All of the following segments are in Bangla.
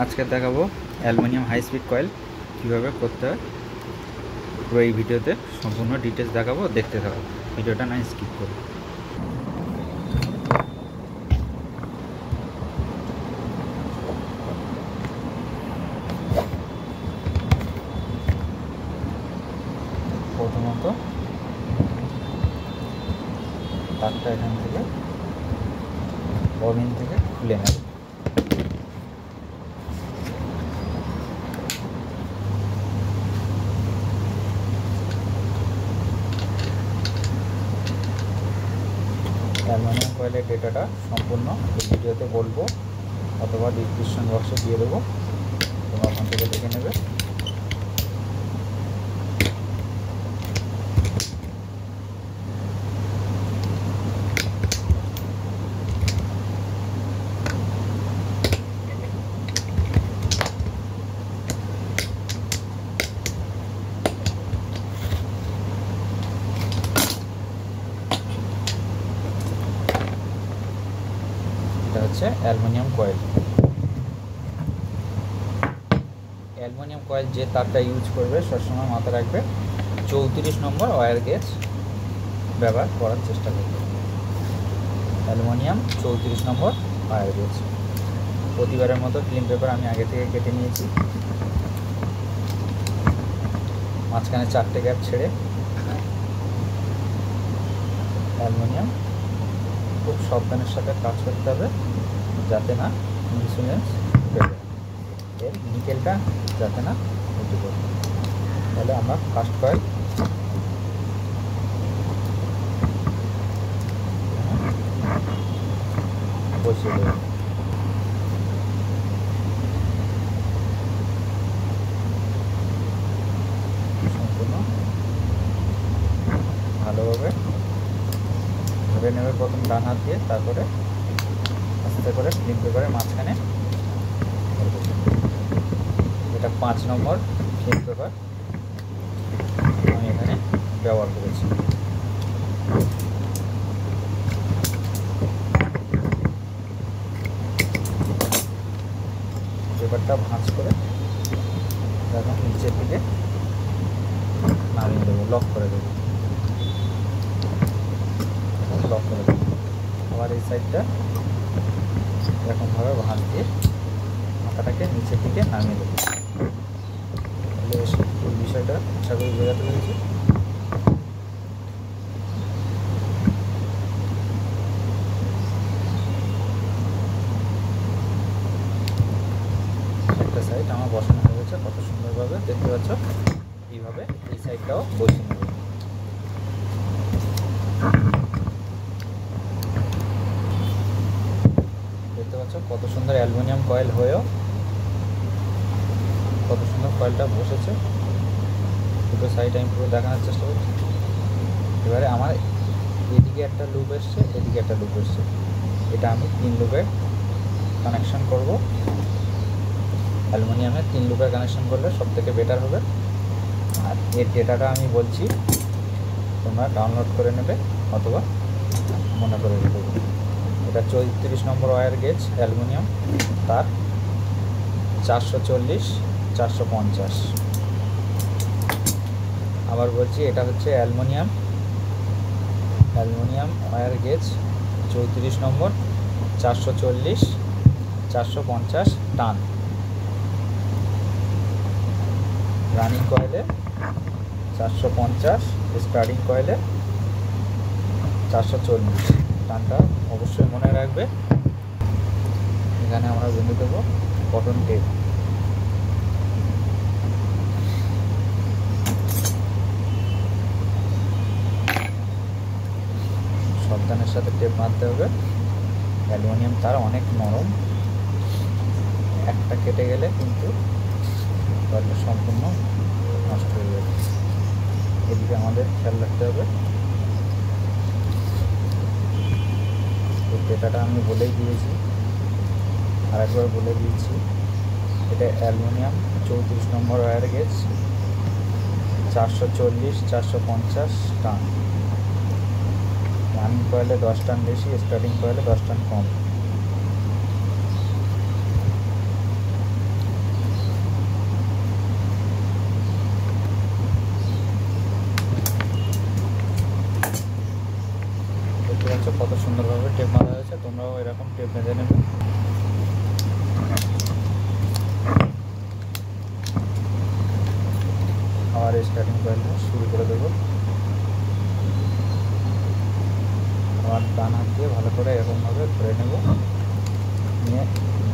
আজকে দেখাবো অ্যালুমিনিয়াম হাই স্পিড কয়েল কীভাবে করতে হয়। পুরো এই ভিডিওতে সম্পূর্ণ ডিটেলস দেখাবো, দেখতে থাকো ভিডিওটা, না স্কিপ করো। প্রথমত তারটা এখান থেকে ববিন থেকে খুলে নেব। অ্যালুমিনিয়াম কয়েলের ডেটাটা সম্পূর্ণ এই ভিডিওতে বলবো, অথবা ডিসক্রিপশন বক্সে দিয়ে দেবো, তোমরা ওখান থেকে দেখে নেবে। এটা হচ্ছে অ্যালুমিনিয়াম কয়েল। অ্যালুমিনিয়াম কয়েল যে তারটা ইউজ করবে সবসময় মাথায় রাখবে 34 নম্বর ওয়্যার গেজ ব্যবহার করার চেষ্টা করবে। অ্যালুমিনিয়াম 34 নম্বর ওয়্যার গেজ। প্রতিবারের মতো ক্লিন পেপার আমি আগে থেকে কেটে নিয়েছি, মাঝখানে 4টে গ্যাপ ছেড়ে। অ্যালুমিনিয়াম খুব সাবধানের সাথে কাজ করতে হবে যাতে না ইনসুলেন্স বেরোয়, এর নিকেলটা যাতে না উঠে পড়ে। তাহলে আমরা ফার্স্ট কয়েল বসিয়ে দেব। সম্পূর্ণ ভালোভাবে ধরে নেবে প্রথম ডান হাত দিয়ে, তারপরে আস্তে করে ক্লিন পেপারের মাঝখানে। এটা 5 নম্বর ক্লিন পেপার আমি এখানে ব্যবহার করেছি। পেপারটা ভাঁজ করে এখন নিচের দিকে নামিয়ে দেবো, লক করে দেবো, লক করে দেবো। আবার এই সাইডটা এরকমভাবে ভাঁজ দিয়ে মাথাটাকে নিচের দিকে নামিয়ে দেবো। তাহলে এই বিষয়টা আশা করি বোঝাতে পেরেছি। একটা সাইড আমার বসানো হয়ে গেছে, কত সুন্দরভাবে দেখতে পাচ্ছ। এইভাবে এই সাইডটাও বসিয়ে নেব। দেখতে পাচ্ছ কত সুন্দর অ্যালুমিনিয়াম কয়েল হয়েও কত সুন্দর কয়েলটা বসেছে। দুটো সাইড আমি পুরো দেখানোর চেষ্টা করছি। এবারে আমার এদিকে একটা লুপ এসছে, এদিকে একটা লুপ এসছে, এটা আমি 3 লুপের কানেকশন করব। অ্যালুমিনিয়ামে 3 লুপের কানেকশন করলে সব থেকে বেটার হবে। আর এর ডেটাটা আমি বলছি, তোমরা ডাউনলোড করে নেবে অথবা মনে করে রেখে দেবে। এটা 34 নম্বর ওয়্যার গেজ অ্যালুমিনিয়াম তার 440 450। আবার বলছি, এটা হচ্ছে অ্যালুমিনিয়াম ওয়্যার গেজ 34 নম্বর 440 450 টান। রানিং কয়েলে 450, স্টার্টিং কয়েলে 440। টানটা অবশ্যই মনে রাখবে। এখানে আমরা বেঁধে দেবো কটন টেপ। সাবধানের সাথে টেপ বাঁধতে হবে। অ্যালুমিনিয়াম তার অনেক নরম, একটা কেটে গেলে কিন্তু কয়েলটা সম্পূর্ণ নষ্ট হয়ে যাবে। এদিকে আমাদের খেয়াল রাখতে হবে। এই ডেটাটা আমি বলেই দিয়েছি, আরেকবার বলে দিয়েছি। এটা অ্যালুমিনিয়াম 34 নম্বর ওয়্যার গেজ 440 450 টান। রানিং কয়েলে 10 টান বেশি, স্টার্টিং কয়েলে 10 টান কম।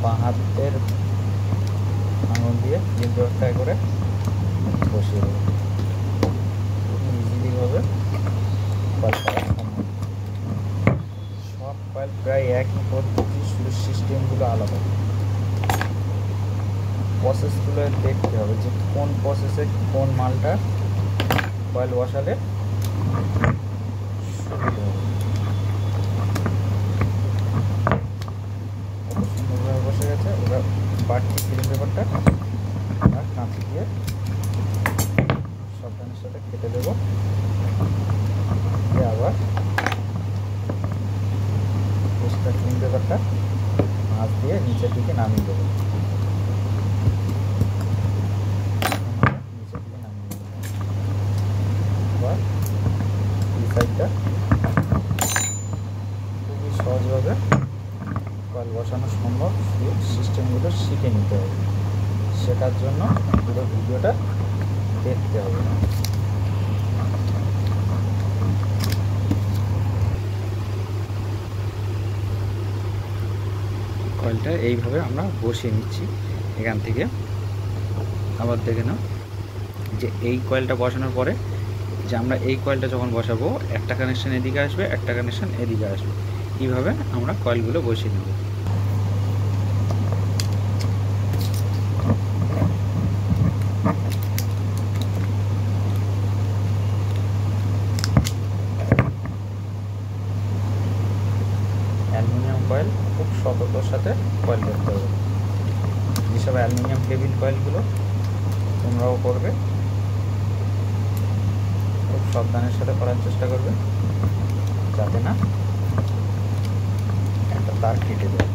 বাঁ হাতের আঙুল দিয়ে ফিল্ম পেপারটা করে বসিয়ে দেবো। ইজিলিভাবে কয়েল করা সম্ভব। সব কয়েল প্রায় একই পদ্ধতি, শুধু সিস্টেমগুলো আলাদা। প্রসেসগুলো দেখতে হবে যে কোন প্রসেসে কোন মালটা কয়েল বসালে সুবিধা হবে। কত সুন্দরভাবে বসে গেছে। এবার বাড়তি ফিল্ম পেপারটা আর কাঁচি দিয়ে সাবধানের সাথে কেটে দেবো। দিয়ে আবার এক্সট্রা ফিল্ম পেপারটা মাছ দিয়ে নিচের দিকে নামিয়ে দেবো। এই সাইডটা খুবই সহজভাবে কয়েল বসানো সম্ভব, সিস্টেমগুলো শিখে নিতে হবে। শেখার জন্য পুরো ভিডিওটা দেখতে হবে। কয়েলটা এইভাবে আমরা বসিয়ে নিচ্ছি। এখান থেকে আবার দেখে নাও যে এই কয়েলটা বসানোর পরে যে আমরা এই কয়েলটা যখন বসাবো একটা কানেকশান এদিকে আসবে, একটা কানেকশান এদিকে আসবে। এইভাবে আমরা কয়েলগুলো বসিয়ে নেব। অ্যালুমিনিয়াম কয়েল খুব সতর্কতার সাথে কয়েল করতে হবে। যেসব অ্যালুমিনিয়াম কেবিল কয়েলগুলো তোমরাও করবে, খুব সাবধানের সাথে করার চেষ্টা করবে যাতে না একটা তার কেটে যায়।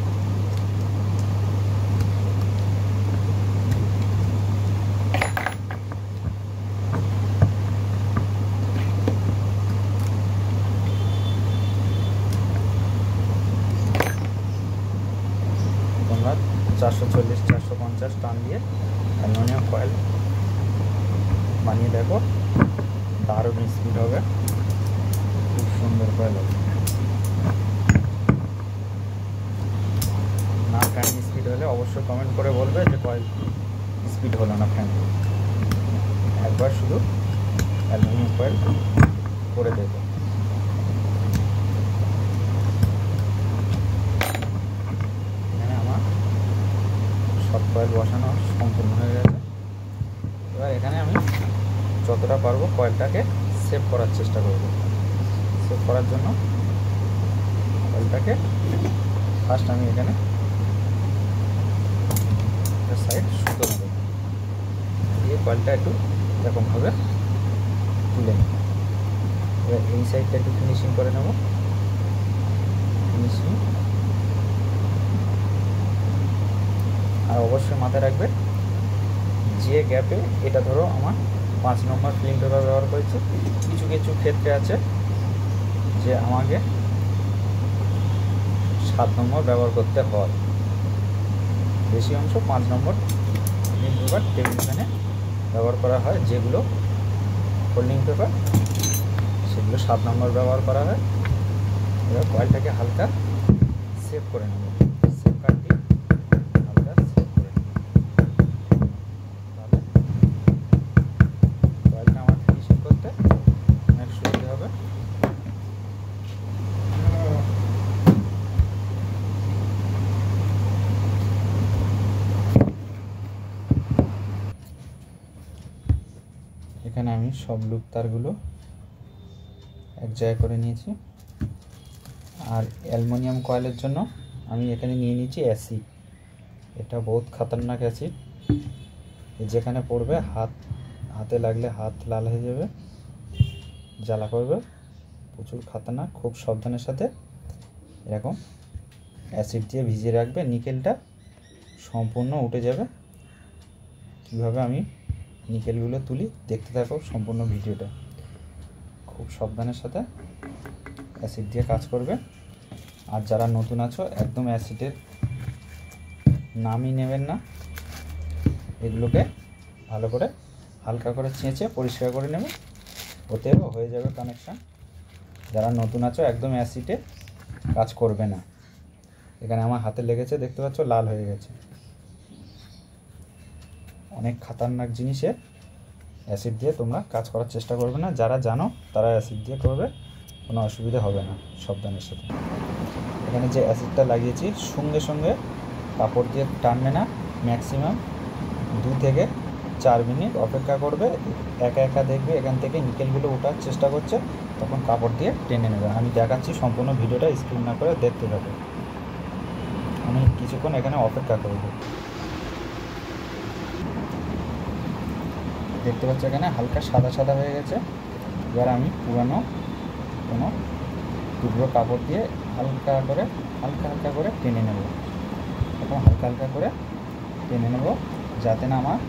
তোমরা 440-450 টান দিয়ে অ্যালুমিনিয়াম কয়েল বানিয়ে দেখো, দারুণ স্পিড হবে, খুব সুন্দর কয়েল হবে। না ফ্যান স্পিড হলে অবশ্যই কমেন্ট করে বলবে যে কয়েল স্পিড হলো না ফ্যান। একবার শুধু অ্যালুমিনিয়াম কয়েল করে দেবো। এখানে আমার সব কয়েল বসানো সম্পূর্ণ হয়ে গেছে। এবার এখানে আমি যতটা পারবো কয়েলটাকে সেভ করার চেষ্টা করব। সেভ করার জন্য কয়েলটাকে ফার্স্ট আমি এখানে সাইড সুতো নেব, দিয়ে কয়েলটা একটু এরকমভাবে তুলে নেব। এবার এই সাইডটা একটু ফিনিশিং করে নেব। ফিনিশিং আর অবশ্যই মাথায় রাখবে যে গ্যাপে, এটা ধরো আমার 5 নম্বর ফিল্ম পেপার ব্যবহার করেছি, কিছু কিছু ক্ষেত্রে আছে যে আমাকে 7 নম্বর ব্যবহার করতে হয়। বেশি অংশ 5 নম্বর ফিল্ম পেপার টেবিল ফ্যানে ব্যবহার করা হয়। যেগুলো ফোল্ডিং পেপার সেগুলো 7 নম্বর ব্যবহার করা হয়। এবার কয়েলটাকে হালকা সেভ করে নেব। সেভ কাট দিয়ে হালকা সেভ করে নেব, তাহলে কয়েলটা আমার ফিনিশিং করতে অনেক সুবিধা হবে। এখানে আমি সব লুপ তারগুলো এক জায়গায় করে নিয়েছি। আর অ্যালুমিনিয়াম কয়েলের জন্য আমি এখানে নিয়ে নিয়েছি অ্যাসিড। এটা বহুত খতরনাক অ্যাসিড, যেখানে পড়বে হাতে লাগলে হাত লাল হয়ে যাবে, জ্বালা করবে, প্রচুর খতরনাক। খুব সাবধানের সাথে এরকম অ্যাসিড দিয়ে ভিজিয়ে রাখবে। নিকেলটা সম্পূর্ণ উঠে যাবে। কীভাবে আমি নিকেলগুলো তুলি দেখতে থাকো সম্পূর্ণ ভিডিওটা। খুব সাবধানের সাথে অ্যাসিড দিয়ে কাজ করবে। আর যারা নতুন আছো একদম অ্যাসিডের নামই নেবেন না। এগুলোকে ভালো করে হালকা করে ছেঁচে পরিষ্কার করে নেবে, ওতেও হয়ে যাবে কানেকশান। যারা নতুন আছো একদম অ্যাসিডে কাজ করবে না। এখানে আমার হাতে লেগেছে, দেখতে পাচ্ছ লাল হয়ে গেছে। অনেক খাতারনাক জিনিসে অ্যাসিড দিয়ে তোমরা কাজ করার চেষ্টা করবে না, যারা জানো তারা অ্যাসিড দিয়ে করবে, কোনো অসুবিধা হবে না সাবধানের সাথে। এখানে যে অ্যাসিডটা লাগিয়েছি সঙ্গে সঙ্গে কাপড় দিয়ে টানবে না, ম্যাক্সিমাম 2 থেকে 4 মিনিট অপেক্ষা করবে। একা একা দেখবে এখান থেকে নিকেলগুলো ওঠার চেষ্টা করছে, তখন কাপড় দিয়ে টেনে নেবে। আমি দেখাচ্ছি, সম্পূর্ণ ভিডিওটা স্কিপ না করে দেখতে থাকো। আমি কিছুক্ষণ এখানে অপেক্ষা করব। দেখতে পাচ্ছ এখানে হালকা সাদা সাদা হয়ে গেছে। এবার আমি পুরানো কোনো টুকরো কাপড় দিয়ে হালকা হালকা করে টেনে নেব। এরকম হালকা করে টেনে নেব, যাতে না আমার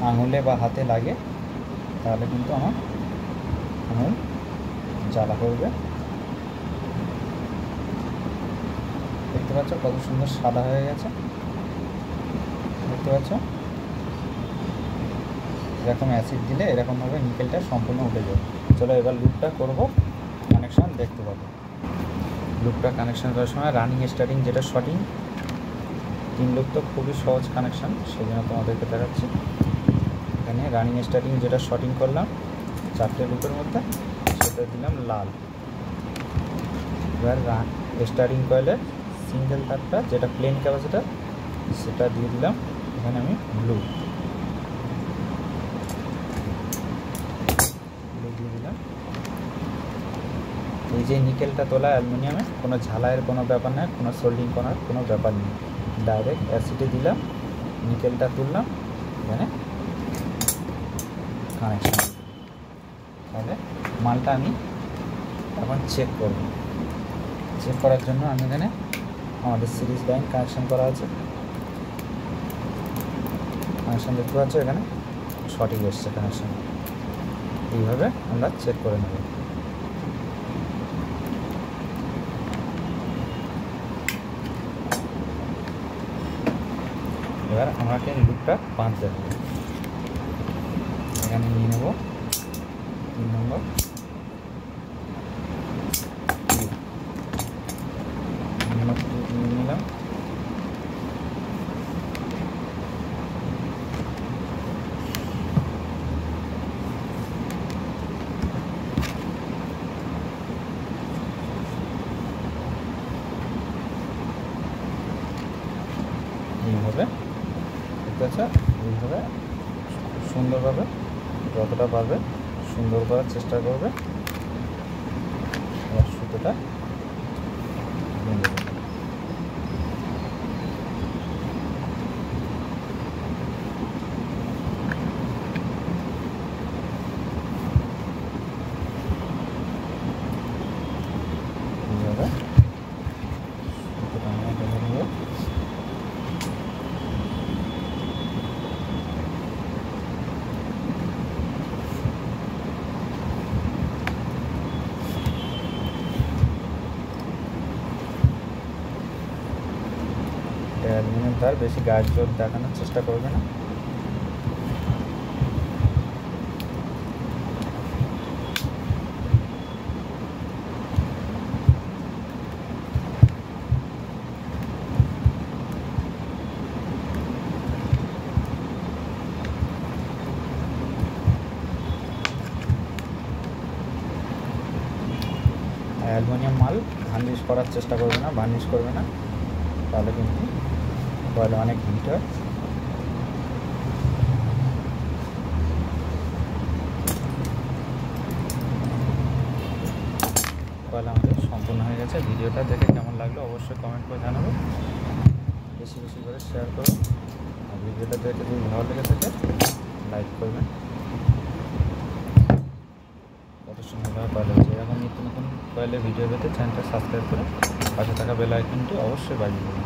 আঙুলে বা হাতে লাগে, তাহলে কিন্তু আমার আঙুল জ্বালা করবে। দেখতে পাচ্ছ কত সুন্দর সাদা হয়ে গেছে, দেখতে পাচ্ছ। এরকম অ্যাসিড দিলে এরকমভাবে নিকেলটা সম্পূর্ণ উঠে যাবে। চলো এবার লুপটা করব, কানেকশান দেখতে পাবো। লুপটা কানেকশান করার সময় রানিং স্টার্টিং যেটা শর্টিং, 3 লুপ তো খুবই সহজ কানেকশান, সেই জন্য তোমাদেরকে দেখাচ্ছি। এখানে রানিং স্টার্টিং যেটা শর্টিং করলাম 4টে লুপের মধ্যে, সেটা দিলাম লাল। এবার স্টার্টিং কয়েলের সিঙ্গেল তারটা যেটা প্লেন ক্যাপাসিটার, সেটা দিয়ে দিলাম এখানে আমি ব্লু দিয়ে দিলাম। এই যে নিকেলটা তোলা অ্যালুমিনিয়ামে কোনো ঝালাইয়ের কোনো ব্যাপার নেই, কোনো সোল্ডিং করার কোনো ব্যাপার নেই, ডাইরেক্ট অ্যাসিডে দিলাম, নিকেলটা তুললাম, এখানে কানেকশান। তাহলে মালটা আমি এখন চেক করব। চেক করার জন্য আমি এখানে আমাদের সিরিজ লাইন কানেকশান করা আছে, কানেকশান দেখতে পাচ্ছ এখানে সঠিক এসছে কানেকশান। এইভাবে আমরা চেক করে নেব। এবার আমাকে লুপটা বাঁধতে হবে। এখানে নিয়ে নেব 3 নম্বর নিয়ে নিলাম। এইভাবে ঠিক আছে, এইভাবে সুন্দরভাবে যতটা পারবে সুন্দর করার চেষ্টা করবে। এবার সুতোটা বেঁধে দেবে। এইভাবে সুতোটা আমরা বেঁধে নেব। অ্যালুমিনিয়াম তার বেশি গায়ের জোর দেখানোর চেষ্টা করবে না। অ্যালুমিনিয়াম মাল ভার্নিশ করার চেষ্টা করবে না, ভার্নিশ করবে না, তাহলে কিন্তু কয়েলে অনেক হিট হয়। কয়েল আমাদের সম্পূর্ণ হয়ে গেছে। ভিডিওটা দেখে কেমন লাগলো অবশ্যই কমেন্ট করে জানাবো, বেশি বেশি করে শেয়ার করো। আর ভিডিওটা দেখে যদি ভালো লেগে থাকে লাইক করবেন। কত সুন্দরভাবে কয়েল হচ্ছে। এরকম নিত্য নতুন কয়েলের ভিডিও পেতে চ্যানেলটা সাবস্ক্রাইব করে পাশে থাকা বেল আইকনটি অবশ্যই বাজিয়ে দেবেন।